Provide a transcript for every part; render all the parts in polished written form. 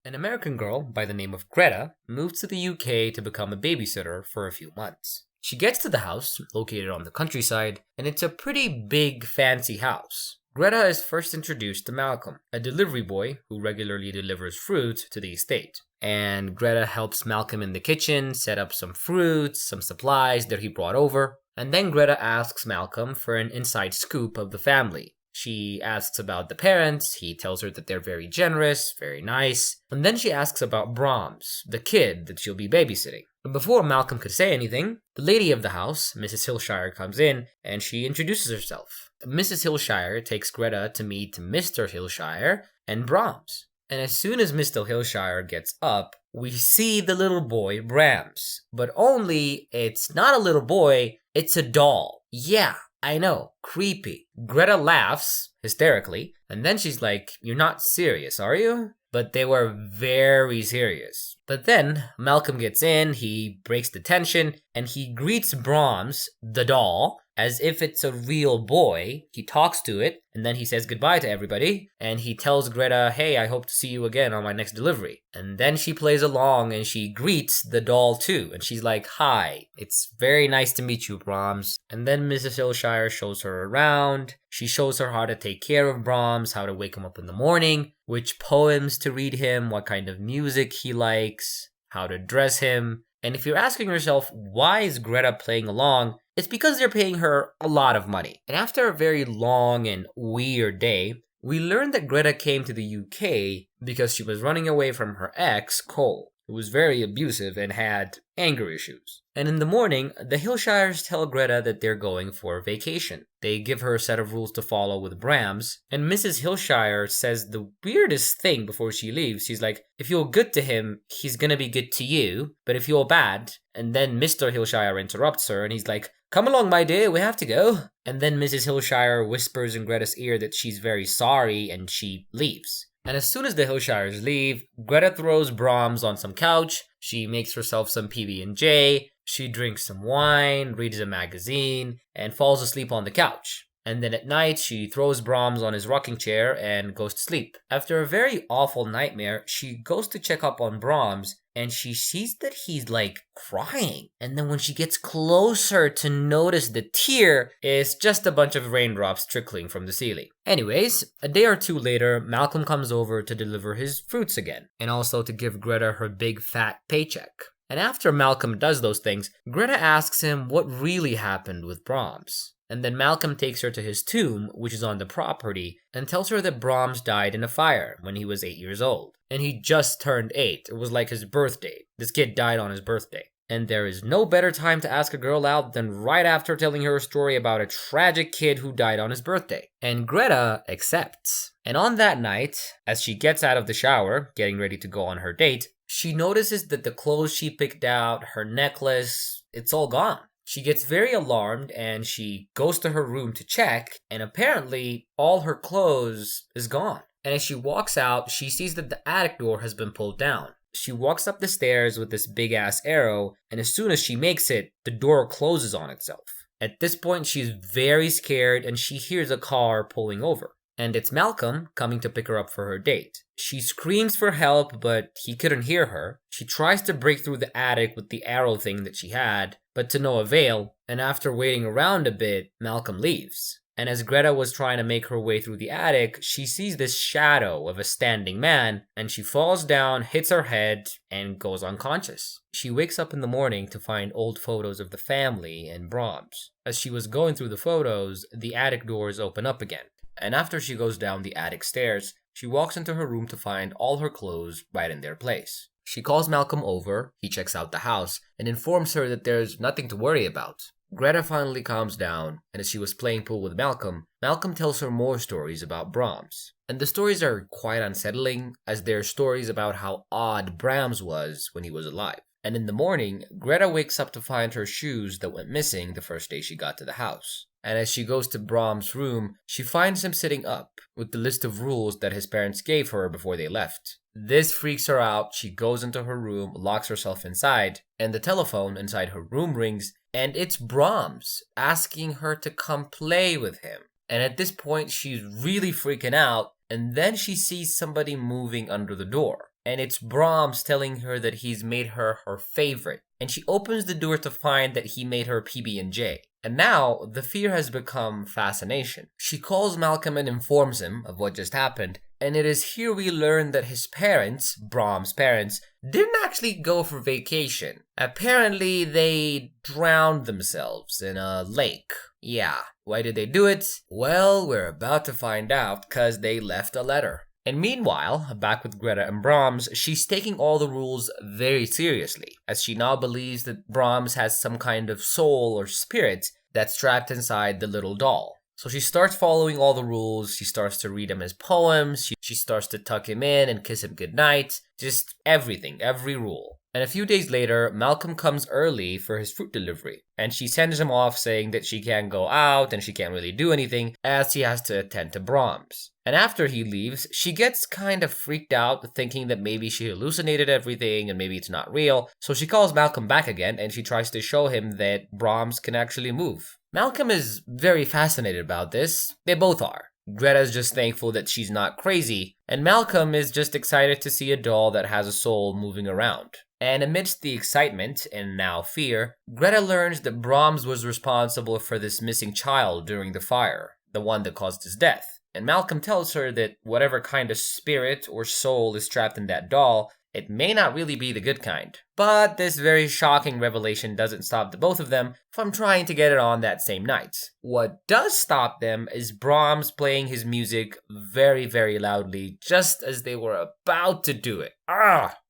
An American girl by the name of Greta moves to the UK to become a babysitter for a few months. She gets to the house, located on the countryside, and it's a pretty big, fancy house. Greta is first introduced to Malcolm, a delivery boy who regularly delivers fruit to the estate. And Greta helps Malcolm in the kitchen set up some fruits, some supplies that he brought over. And then Greta asks Malcolm for an inside scoop of the family. She asks about the parents, he tells her that they're very generous, very nice, and then she asks about Brahms, the kid that she'll be babysitting. But before Malcolm could say anything, the lady of the house, Mrs. Hillshire, comes in and she introduces herself. Mrs. Hillshire takes Greta to meet Mr. Hillshire and Brahms. And as soon as Mr. Hillshire gets up, we see the little boy, Brahms. But only, it's not a little boy, it's a doll. Yeah, I know, creepy. Greta laughs, hysterically, and then she's like, "You're not serious, are you?" But they were very serious. But then, Malcolm gets in, he breaks the tension, and he greets Brahms, the doll, as if it's a real boy. He talks to it, and then he says goodbye to everybody, and he tells Greta, "Hey, I hope to see you again on my next delivery." And then she plays along, and she greets the doll too, and she's like, "Hi, it's very nice to meet you, Brahms." And then Mrs. Hillshire shows her around. She shows her how to take care of Brahms, how to wake him up in the morning, which poems to read him, what kind of music he likes, how to dress him. And if you're asking yourself, why is Greta playing along? It's because they're paying her a lot of money. And after a very long and weird day, we learned that Greta came to the UK because she was running away from her ex, Cole, who was very abusive and had anger issues. And in the morning, the Hillshires tell Greta that they're going for a vacation. They give her a set of rules to follow with Brahms, and Mrs. Hillshire says the weirdest thing before she leaves. She's like, "If you're good to him, he's gonna be good to you, but if you're bad..." And then Mr. Hillshire interrupts her, and he's like, "Come along, my dear, we have to go." And then Mrs. Hillshire whispers in Greta's ear that she's very sorry, and she leaves. And as soon as the Hillshires leave, Greta throws Brahms on some couch, she makes herself some PB&J, she drinks some wine, reads a magazine, and falls asleep on the couch. And then at night, she throws Brahms on his rocking chair and goes to sleep. After a very awful nightmare, she goes to check up on Brahms, and she sees that he's like crying. And then when she gets closer to notice the tear, it's just a bunch of raindrops trickling from the ceiling. Anyways, a day or two later, Malcolm comes over to deliver his fruits again, and also to give Greta her big fat paycheck. And after Malcolm does those things, Greta asks him what really happened with Brahms. And then Malcolm takes her to his tomb, which is on the property, and tells her that Brahms died in a fire when he was 8 years old. And he just turned 8. It was like his birthday. This kid died on his birthday. And there is no better time to ask a girl out than right after telling her a story about a tragic kid who died on his birthday. And Greta accepts. And on that night, as she gets out of the shower, getting ready to go on her date, she notices that the clothes she picked out, her necklace, it's all gone. She gets very alarmed and she goes to her room to check, and apparently all her clothes is gone. And as she walks out, she sees that the attic door has been pulled down. She walks up the stairs with this big ass arrow, and as soon as she makes it, the door closes on itself. At this point, she's very scared and she hears a car pulling over. And it's Malcolm coming to pick her up for her date. She screams for help, but he couldn't hear her. She tries to break through the attic with the arrow thing that she had, but to no avail, and after waiting around a bit, Malcolm leaves. And as Greta was trying to make her way through the attic, she sees this shadow of a standing man, and she falls down, hits her head, and goes unconscious. She wakes up in the morning to find old photos of the family and Brahms. As she was going through the photos, the attic doors open up again. And after she goes down the attic stairs, she walks into her room to find all her clothes right in their place. She calls Malcolm over, he checks out the house, and informs her that there's nothing to worry about. Greta finally calms down, and as she was playing pool with Malcolm, Malcolm tells her more stories about Brahms. And the stories are quite unsettling, as they're stories about how odd Brahms was when he was alive. And in the morning, Greta wakes up to find her shoes that went missing the first day she got to the house. And as she goes to Brahms' room, she finds him sitting up with the list of rules that his parents gave her before they left. This freaks her out. She goes into her room, locks herself inside, and the telephone inside her room rings, and it's Brahms asking her to come play with him. And at this point, she's really freaking out, and then she sees somebody moving under the door. and it's Brahms telling her that he's made her her favorite. And she opens the door to find that he made her PB&J. And now, the fear has become fascination. She calls Malcolm and informs him of what just happened, and it is here we learn that his parents, Brahms' parents, didn't actually go for vacation. Apparently, they drowned themselves in a lake. Yeah, why did they do it? Well, we're about to find out, cause they left a letter. And meanwhile, back with Greta and Brahms, she's taking all the rules very seriously, as she now believes that Brahms has some kind of soul or spirit that's trapped inside the little doll. So she starts following all the rules, she starts to read him his poems, she starts to tuck him in and kiss him goodnight, just everything, every rule. And a few days later, Malcolm comes early for his fruit delivery, and she sends him off saying that she can't go out and she can't really do anything as she has to attend to Brahms. And after he leaves, she gets kind of freaked out, thinking that maybe she hallucinated everything and maybe it's not real. So she calls Malcolm back again and she tries to show him that Brahms can actually move. Malcolm is very fascinated about this. They both are. Greta's just thankful that she's not crazy, and Malcolm is just excited to see a doll that has a soul moving around. And amidst the excitement, and now fear, Greta learns that Brahms was responsible for this missing child during the fire, the one that caused his death. And Malcolm tells her that whatever kind of spirit or soul is trapped in that doll, it may not really be the good kind. But this very shocking revelation doesn't stop the both of them from trying to get it on that same night. What does stop them is Brahms playing his music very, very loudly just as they were about to do it.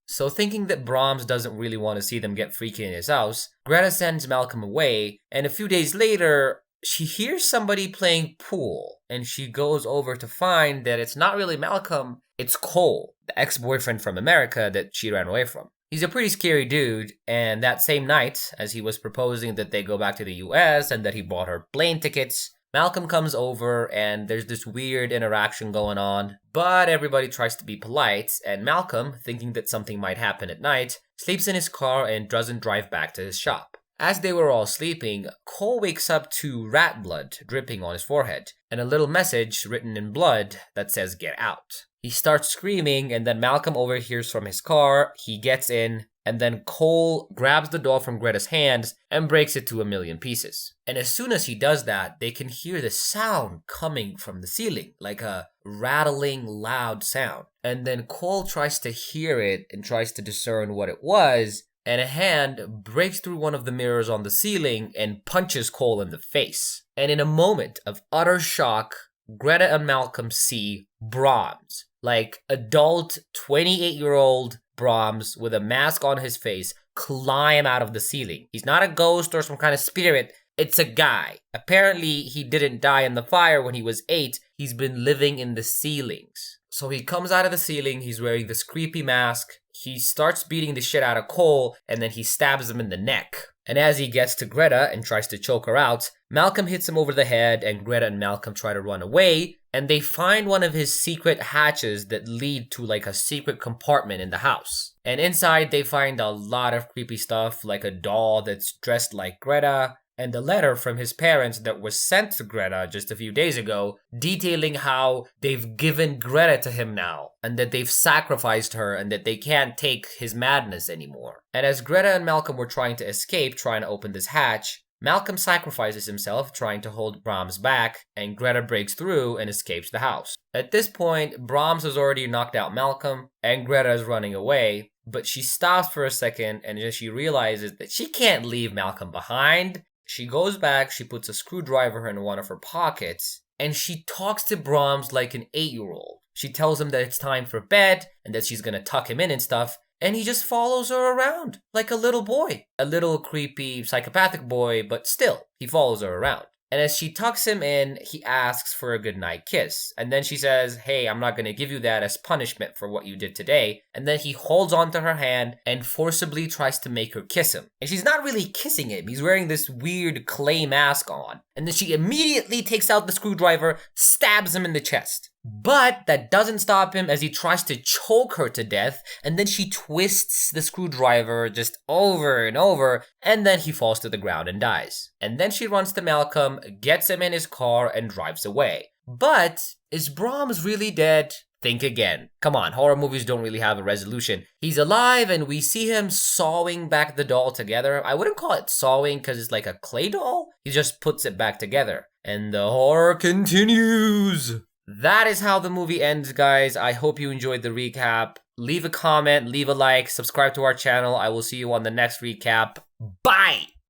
So thinking that Brahms doesn't really want to see them get freaky in his house, Greta sends Malcolm away, and a few days later, she hears somebody playing pool, and she goes over to find that it's not really Malcolm, it's Cole, the ex-boyfriend from America that she ran away from. He's a pretty scary dude, and that same night, as he was proposing that they go back to the US and that he bought her plane tickets, Malcolm comes over and there's this weird interaction going on, but everybody tries to be polite, and Malcolm, thinking that something might happen at night, sleeps in his car and doesn't drive back to his shop. As they were all sleeping, Cole wakes up to rat blood dripping on his forehead, and a little message written in blood that says "Get out." He starts screaming, and then Malcolm overhears from his car, he gets in, and then Cole grabs the doll from Greta's hands and breaks it to a million pieces. And as soon as he does that, they can hear the sound coming from the ceiling, like a rattling, loud sound. And then Cole tries to hear it and tries to discern what it was, and a hand breaks through one of the mirrors on the ceiling and punches Cole in the face. And in a moment of utter shock, Greta and Malcolm see Brahms, like adult 28-year-old Brahms with a mask on his face, climb out of the ceiling. He's not a ghost or some kind of spirit, it's a guy. Apparently, he didn't die in the fire when he was 8, he's been living in the ceilings. So he comes out of the ceiling, he's wearing this creepy mask, he starts beating the shit out of Cole, and then he stabs him in the neck. And as he gets to Greta and tries to choke her out, Malcolm hits him over the head, and Greta and Malcolm try to run away, and they find one of his secret hatches that lead to like a secret compartment in the house. And inside they find a lot of creepy stuff, like a doll that's dressed like Greta, and a letter from his parents that was sent to Greta just a few days ago, detailing how they've given Greta to him now, and that they've sacrificed her, and that they can't take his madness anymore. And as Greta and Malcolm were trying to escape, trying to open this hatch, Malcolm sacrifices himself, trying to hold Brahms back, and Greta breaks through and escapes the house. At this point, Brahms has already knocked out Malcolm, and Greta is running away, but she stops for a second, and as she realizes that she can't leave Malcolm behind, she goes back, she puts a screwdriver in one of her pockets, and she talks to Brahms like an 8-year-old. She tells him that it's time for bed, and that she's gonna tuck him in and stuff, and he just follows her around like a little boy. A little creepy, psychopathic boy, but still, he follows her around. And as she tucks him in, he asks for a goodnight kiss. And then she says, "Hey, I'm not going to give you that as punishment for what you did today." And then he holds onto her hand and forcibly tries to make her kiss him. And she's not really kissing him. He's wearing this weird clay mask on. And then she immediately takes out the screwdriver, stabs him in the chest. But that doesn't stop him as he tries to choke her to death, and then she twists the screwdriver just over and over, and then he falls to the ground and dies. And then she runs to Malcolm, gets him in his car, and drives away. But is Brahms really dead? think again. Come on, horror movies don't really have a resolution. He's alive and we see him sawing back the doll together. I wouldn't call it sawing because it's like a clay doll. He just puts it back together. And the horror continues. That is how the movie ends, guys. I hope you enjoyed the recap. Leave a comment, leave a like, subscribe to our channel. I will see you on the next recap. Bye!